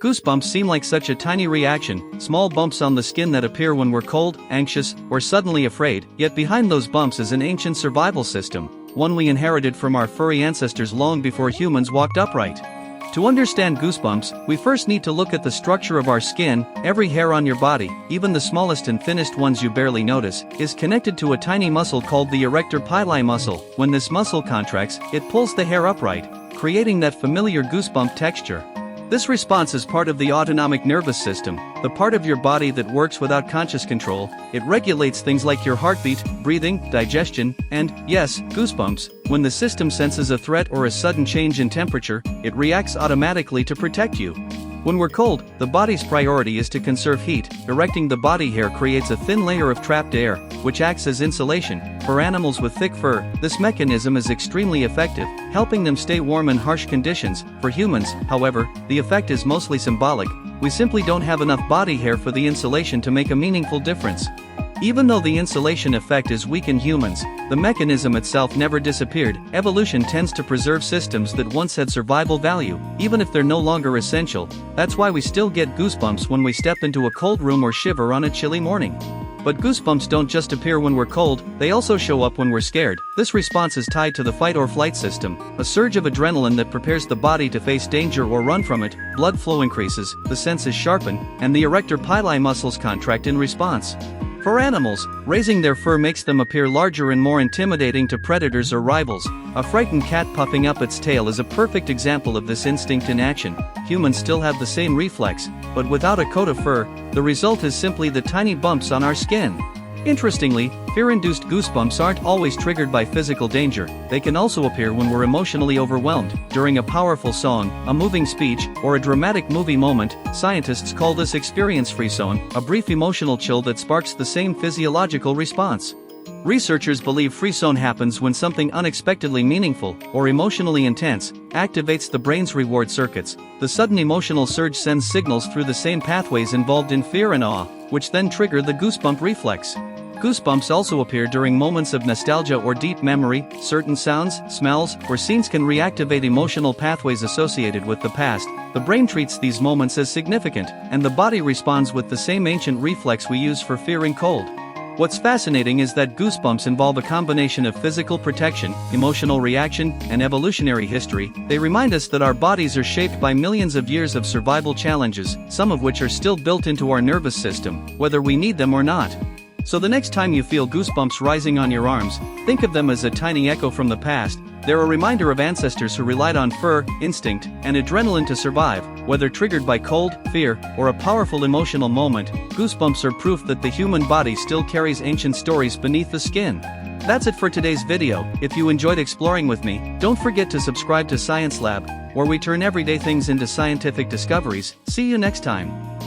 Goosebumps seem like such a tiny reaction, small bumps on the skin that appear when we're cold, anxious, or suddenly afraid, yet behind those bumps is an ancient survival system, one we inherited from our furry ancestors long before humans walked upright. To understand goosebumps, we first need to look at the structure of our skin. Every hair on your body, even the smallest and thinnest ones you barely notice, is connected to a tiny muscle called the erector pili muscle. When this muscle contracts, it pulls the hair upright, creating that familiar goosebump texture. This response is part of the autonomic nervous system, the part of your body that works without conscious control. It regulates things like your heartbeat, breathing, digestion, and, yes, goosebumps. When the system senses a threat or a sudden change in temperature, it reacts automatically to protect you. When we're cold, the body's priority is to conserve heat. Erecting the body hair creates a thin layer of trapped air, which acts as insulation. For animals with thick fur, this mechanism is extremely effective, helping them stay warm in harsh conditions. For humans, however, the effect is mostly symbolic. We simply don't have enough body hair for the insulation to make a meaningful difference. Even though the insulation effect is weak in humans, the mechanism itself never disappeared. Evolution tends to preserve systems that once had survival value, even if they're no longer essential. That's why we still get goosebumps when we step into a cold room or shiver on a chilly morning. But goosebumps don't just appear when we're cold, they also show up when we're scared. This response is tied to the fight or flight system, a surge of adrenaline that prepares the body to face danger or run from it. Blood flow increases, the senses sharpen, and the erector pili muscles contract in response. For animals, raising their fur makes them appear larger and more intimidating to predators or rivals. A frightened cat puffing up its tail is a perfect example of this instinct in action. Humans still have the same reflex, but without a coat of fur, the result is simply the tiny bumps on our skin. Interestingly, fear-induced goosebumps aren't always triggered by physical danger. They can also appear when we're emotionally overwhelmed. During a powerful song, a moving speech, or a dramatic movie moment, scientists call this experience frisson, a brief emotional chill that sparks the same physiological response. Researchers believe frisson happens when something unexpectedly meaningful, or emotionally intense, activates the brain's reward circuits. The sudden emotional surge sends signals through the same pathways involved in fear and awe, which then trigger the goosebump reflex. Goosebumps also appear during moments of nostalgia or deep memory. Certain sounds, smells, or scenes can reactivate emotional pathways associated with the past. The brain treats these moments as significant, and the body responds with the same ancient reflex we use for fear and cold. What's fascinating is that goosebumps involve a combination of physical protection, emotional reaction, and evolutionary history. They remind us that our bodies are shaped by millions of years of survival challenges, some of which are still built into our nervous system, whether we need them or not. So the next time you feel goosebumps rising on your arms, think of them as a tiny echo from the past. They're a reminder of ancestors who relied on fur, instinct, and adrenaline to survive. Whether triggered by cold, fear, or a powerful emotional moment, goosebumps are proof that the human body still carries ancient stories beneath the skin. That's it for today's video. If you enjoyed exploring with me, don't forget to subscribe to Science Lab, where we turn everyday things into scientific discoveries. See you next time.